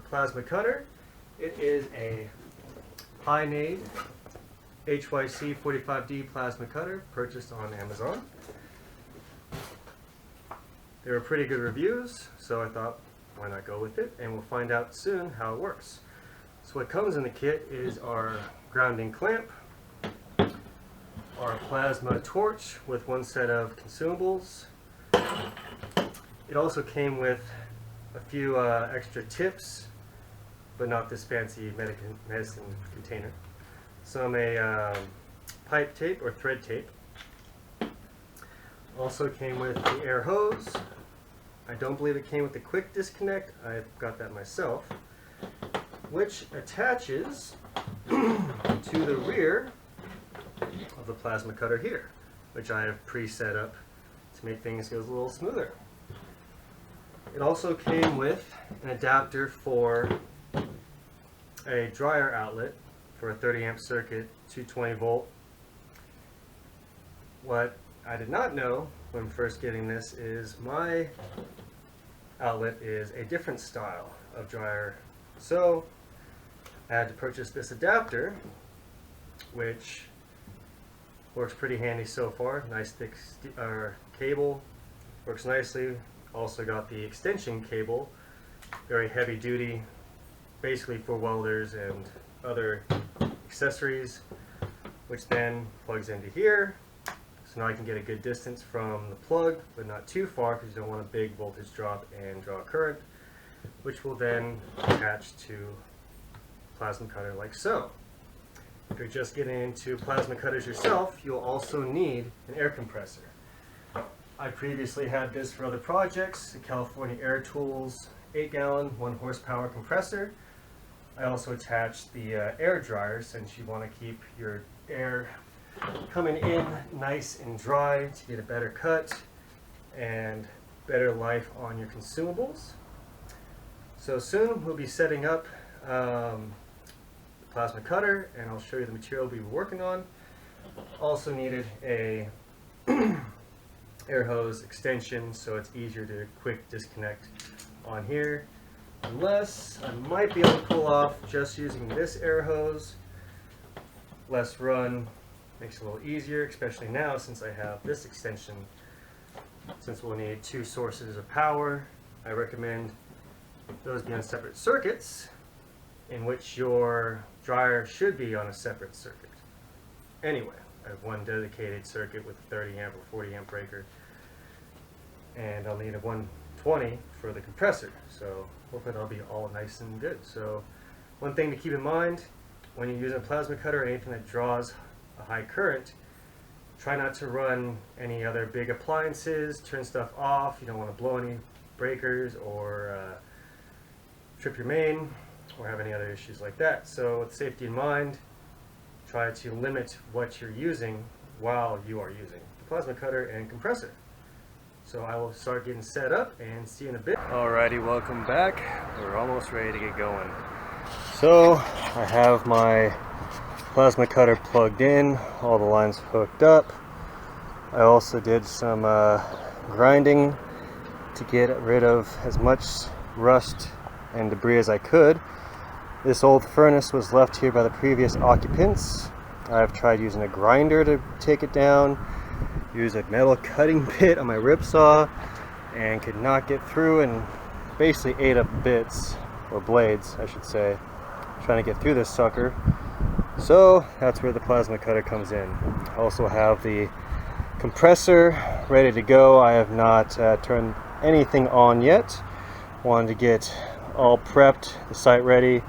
plasma cutter. It is a Hynade HYC 45D plasma cutter purchased on Amazon. They were pretty good reviews, so I thought, why not go with it? And we'll find out soon how it works. So what comes in the kit is our grounding clamp, our plasma torch with one set of consumables. It also came with a few extra tips, but not this fancy medicine container. Some pipe tape or thread tape. Also came with the air hose. I don't believe it came with the quick disconnect. I got that myself, which attaches to the rear of the plasma cutter here, which I have pre-set up to make things go a little smoother. It also came with an adapter for a dryer outlet for a 30 amp circuit, 220 volt. What I did not know when first getting this is my outlet is a different style of dryer. So I had to purchase this adapter, which works pretty handy so far. Nice thick cable, works nicely. Also got the extension cable, very heavy duty, basically for welders and other accessories, which then plugs into here. So now I can get a good distance from the plug, but not too far because you don't want a big voltage drop and draw current, which will then attach to plasma cutter like so. If you're just getting into plasma cutters yourself, you'll also need an air compressor. I previously had this for other projects, the California Air Tools 8-gallon, 1 horsepower compressor. I also attached the air dryer since you want to keep your air coming in nice and dry to get a better cut and better life on your consumables. So soon we'll be setting up the plasma cutter, and I'll show you the material we'll be working on. Also needed a air hose extension so it's easier to quick disconnect on here, unless I might be able to pull off just using this air hose. Less run, makes it a little easier, especially now since I have this extension. Since we'll need 2 sources of power, I recommend those be on separate circuits, in which your dryer should be on a separate circuit. Anyway, I have one dedicated circuit with a 30 amp or 40 amp breaker, and I'll need a 120 for the compressor, so hopefully that'll be all nice and good. So one thing to keep in mind when you're using a plasma cutter or anything that draws a high current, try not to run any other big appliances, turn stuff off. You don't want to blow any breakers or trip your main or have any other issues like that. So with safety in mind, try to limit what you're using while you are using the plasma cutter and compressor. So I will start getting set up and see you in a bit. Alrighty, welcome back. We're almost ready to get going. So I have my plasma cutter plugged in, all the lines hooked up. I also did some grinding to get rid of as much rust and debris as I could. This old furnace was left here by the previous occupants. I've tried using a grinder to take it down, use a metal cutting bit on my rip saw, and could not get through, and basically ate up bits, or blades I should say, trying to get through this sucker. So that's where the plasma cutter comes in. I also have the compressor ready to go. I have not turned anything on yet. Wanted to get all prepped, the site ready.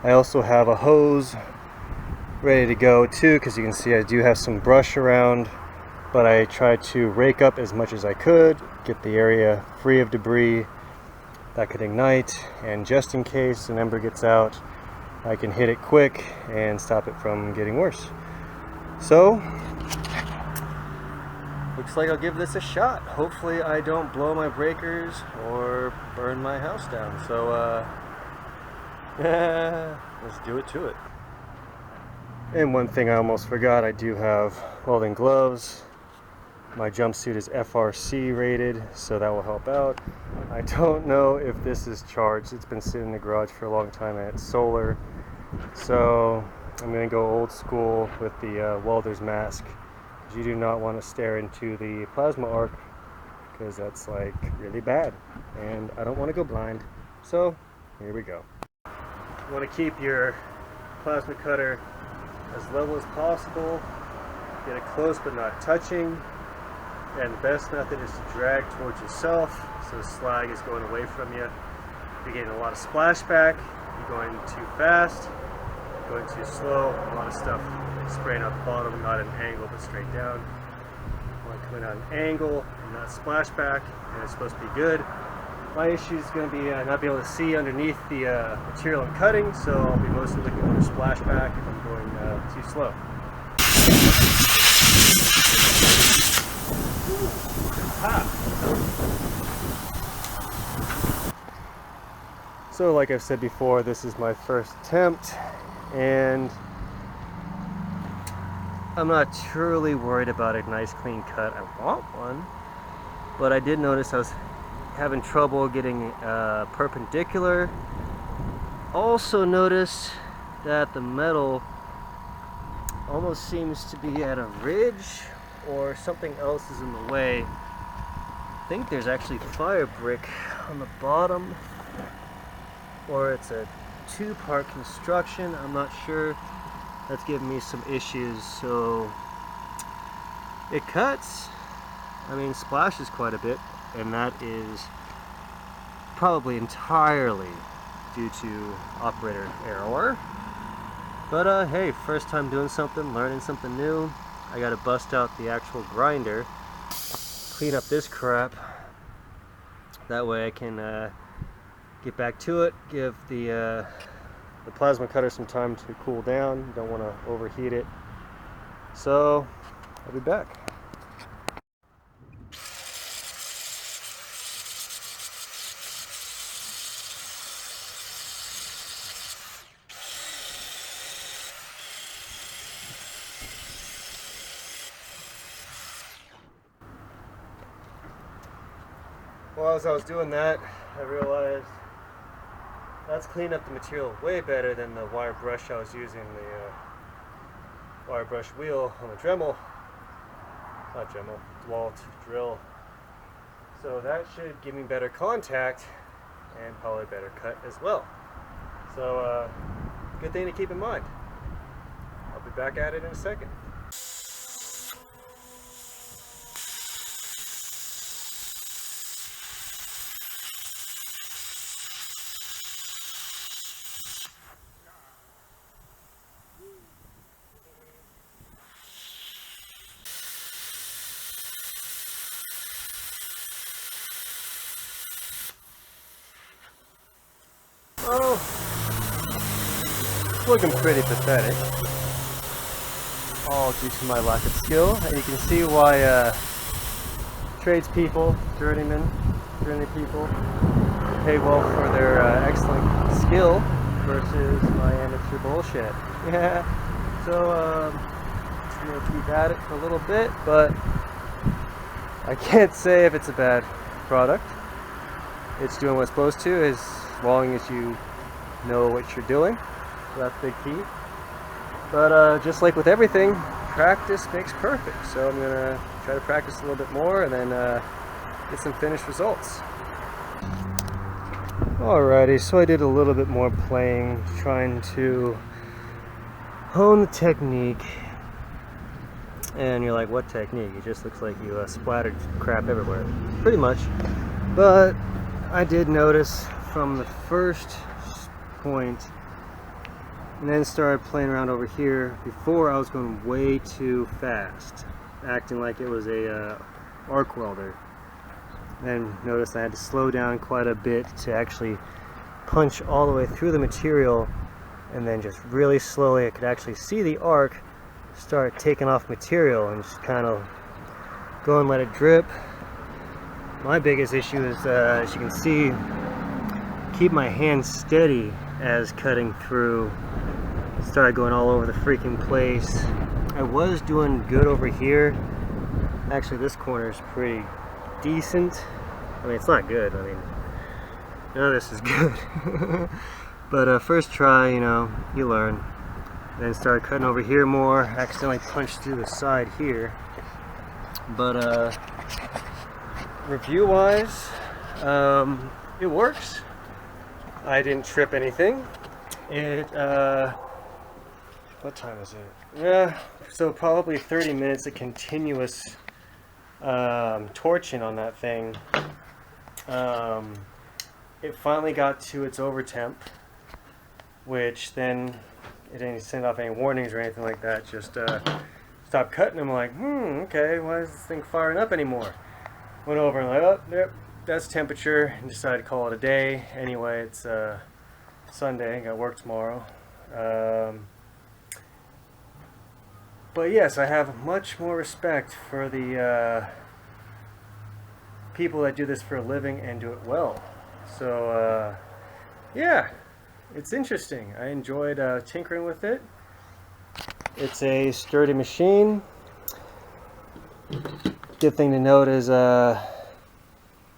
I also have a hose ready to go too, because you can see I do have some brush around, but I tried to rake up as much as I could, get the area free of debris that could ignite, and just in case an ember gets out, I can hit it quick and stop it from getting worse. So looks like I'll give this a shot. Hopefully I don't blow my breakers or burn my house down. So let's do it to it. And one thing I almost forgot, I do have welding gloves My jumpsuit is FRC rated, so that will help out. I don't know if this is charged. It's been sitting in the garage for a long time and it's solar. So I'm going to go old school with the welder's mask. You do not want to stare into the plasma arc because that's like really bad. And I don't want to go blind. So here we go. You want to keep your plasma cutter as level as possible. Get it close but not touching. And the best method is to drag towards yourself so the slag is going away from you. You're getting a lot of splashback. You're going too fast. You're going too slow. A lot of stuff spraying out the bottom, not at an angle but straight down. You want to come in at an angle and not splashback, and it's supposed to be good. My issue is going to be not be able to see underneath the material I'm cutting, so I'll be mostly looking for splashback if I'm going too slow. So like I've said before, this is my first attempt, and I'm not truly worried about a nice clean cut. I want one, but I did notice I was having trouble getting perpendicular. Also noticed that the metal almost seems to be at a ridge, or something else is in the way. I think there's actually fire brick on the bottom, or it's a two-part construction. I'm not sure. That's giving me some issues. So it cuts, I mean, splashes quite a bit, and that is probably entirely due to operator error. But hey, first time doing something, learning something new. I gotta bust out the actual grinder, clean up this crap. That way I can get back to it, give the plasma cutter some time to cool down. Don't want to overheat it. So I'll be back. Well, as I was doing that, I realized that's cleaning up the material way better than the wire brush I was using, the wire brush wheel on the Dremel, not Dremel, DeWalt drill. So that should give me better contact and probably better cut as well. So good thing to keep in mind. I'll be back at it in a second. Oh, it's looking pretty pathetic, all due to my lack of skill. And you can see why tradespeople, journeymen, journey people pay well for their excellent skill versus my amateur bullshit. Yeah, so I'm going to keep at it for a little bit, but I can't say if it's a bad product. It's doing what it's supposed to, as long as you know what you're doing. So that's the key. But just like with everything, practice makes perfect. So I'm gonna try to practice a little bit more and then get some finished results. Alrighty, so I did a little bit more playing, trying to hone the technique. And you're like, what technique? It just looks like you splattered crap everywhere. Pretty much. But I did notice from the first point, and then started playing around over here. Before, I was going way too fast, acting like it was a arc welder. Then noticed I had to slow down quite a bit to actually punch all the way through the material, and then just really slowly I could actually see the arc start taking off material and just kind of go and let it drip. My biggest issue is, as you can see, keep my hand steady as cutting through. Started going all over the freaking place. I was doing good over here. Actually, this corner is pretty decent. I mean, it's not good. I mean, none of this is good. But first try, you know, you learn. Then start cutting over here more. Accidentally punched through the side here. But review-wise, it works. I didn't trip anything. It, what time is it? Yeah, so probably 30 minutes of continuous torching on that thing. It finally got to its over temp, which then it didn't send off any warnings or anything like that. Just stopped cutting. I'm like, okay, why is this thing firing up anymore? Went over and like, oh, yep, that's temperature, and decided to call it a day. Anyway, it's Sunday. Got work tomorrow. But yes, I have much more respect for the people that do this for a living and do it well. So yeah, it's interesting. I enjoyed tinkering with it. It's a sturdy machine. Good thing to note is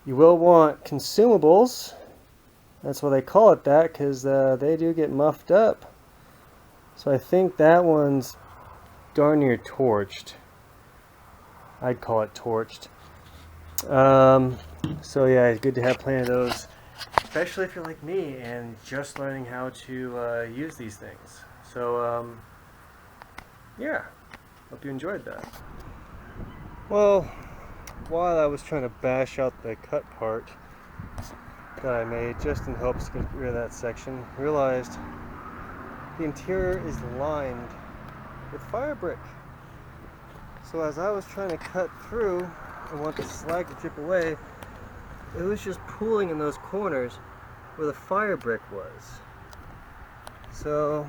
you will want consumables. That's why they call it that, because they do get muffed up. So I think that one's darn near torched. I'd call it torched. So yeah, it's good to have plenty of those, especially if you're like me and just learning how to use these things. So yeah, hope you enjoyed that. Well, while I was trying to bash out the cut part that I made just in hopes to get rid of that section, realized the interior is lined with fire brick. So as I was trying to cut through and want the slag to drip away, it was just pooling in those corners where the fire brick was. So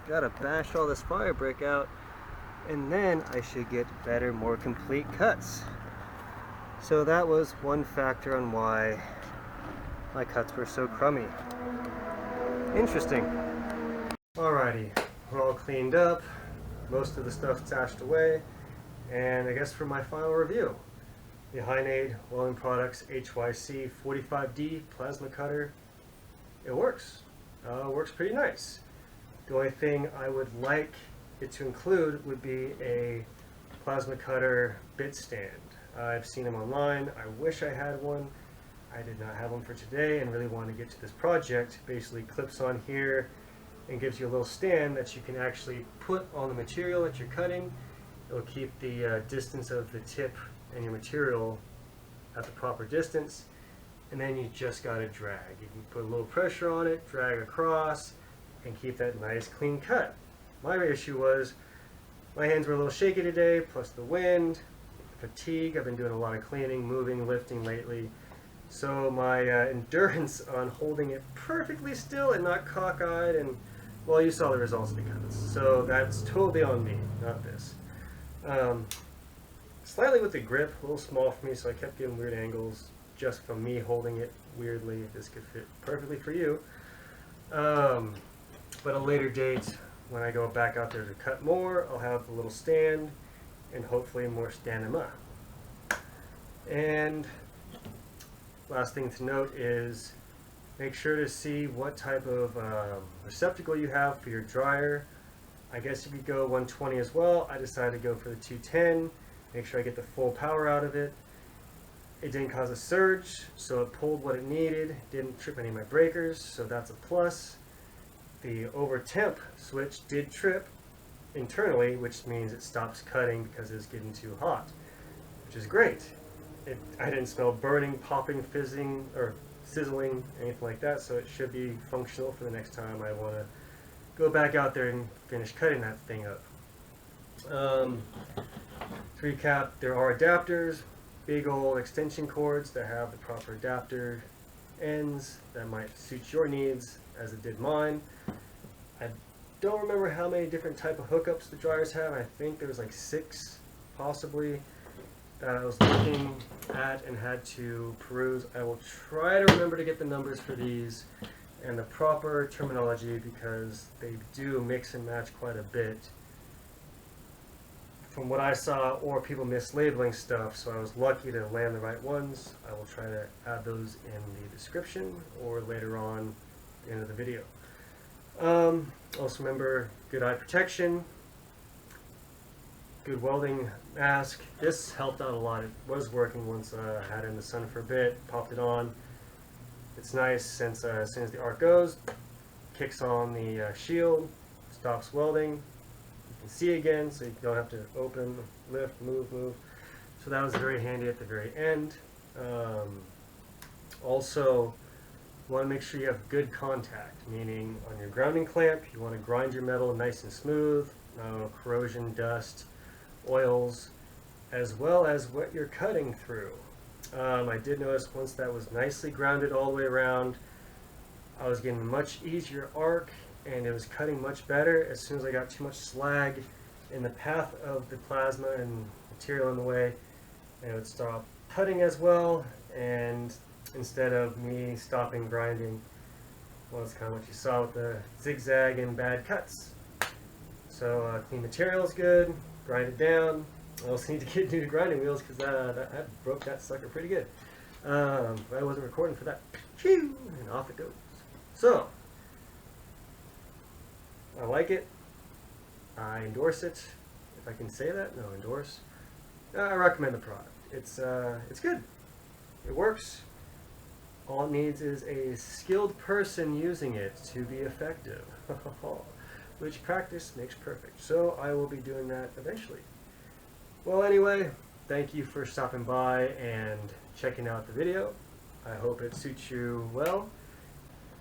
gotta bash all this fire brick out, and then I should get better, more complete cuts. So that was one factor on why my cuts were so crummy. Interesting. Alrighty, we're all cleaned up, most of the stuff stashed away, and I guess for my final review, the Hynade Welding Products HYC 45D plasma cutter, it works. Works pretty nice. The only thing I would like it to include would be a plasma cutter bit stand. I've seen them online. I wish I had one. I did not have one for today and really wanted to get to this project. Basically clips on here and gives you a little stand that you can actually put on the material that you're cutting. It'll keep the distance of the tip and your material at the proper distance, and then you just got to drag. You can put a little pressure on it, drag across, and keep that nice clean cut. My issue was my hands were a little shaky today, plus the wind, fatigue. I've been doing a lot of cleaning, moving, lifting lately. So my endurance on holding it perfectly still and not cockeyed, and well, you saw the results of the cuts. So that's totally on me, not this. Slightly with the grip, a little small for me, so I kept getting weird angles just from me holding it weirdly. If this could fit perfectly for you. But at a later date, when I go back out there to cut more, I'll have a little stand and hopefully more stand-em-up. And last thing to note is make sure to see what type of receptacle you have for your dryer. I guess you could go 120 as well. I decided to go for the 210, make sure I get the full power out of it. It didn't cause a surge, so it pulled what it needed, didn't trip any of my breakers, so that's a plus. The over temp switch did trip internally, which means it stops cutting because it's getting too hot, which is great. I didn't smell burning, popping, fizzing, or sizzling, anything like that, so it should be functional for the next time I want to go back out there and finish cutting that thing up. To recap, there are adapters, big old extension cords that have the proper adapter ends that might suit your needs as it did mine. I don't remember how many different type of hookups the dryers have. I think there was like 6 possibly that I was looking at and had to peruse. I will try to remember to get the numbers for these and the proper terminology because they do mix and match quite a bit from what I saw, or people mislabeling stuff, so I was lucky to land the right ones. I will try to add those in the description or later on at the end of the video. Also remember, good eye protection, good welding mask. This helped out a lot. It was working once I had it in the sun for a bit, popped it on. It's nice since as soon as the arc goes, kicks on the shield, stops welding. You can see again, so you don't have to open, lift, move. So that was very handy at the very end. Also, you want to make sure you have good contact, meaning on your grounding clamp, you want to grind your metal nice and smooth, no corrosion, dust, oils, as well as what you're cutting through. I did notice once that was nicely grounded all the way around, I was getting much easier arc and it was cutting much better. As soon as I got too much slag in the path of the plasma and material in the way, it would stop cutting as well, and instead of me stopping grinding, well, that's kind of what you saw with the zigzag and bad cuts. So clean material is good, grind it down. I also need to get new grinding wheels because that broke that sucker pretty good. But I wasn't recording for that. Phew, and off it goes. So, I like it. I endorse it. If I can say that, no, endorse. I recommend the product. It's good. It works. All it needs is a skilled person using it to be effective. Which practice makes perfect. So I will be doing that eventually. Well, anyway, thank you for stopping by and checking out the video. I hope it suits you well.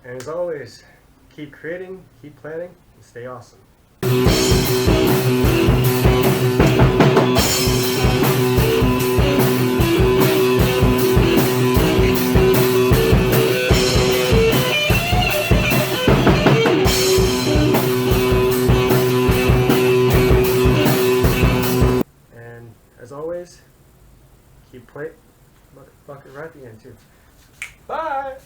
And as always, keep creating, keep planning, and stay awesome. As always, keep plate, bucket right at the end too. Bye!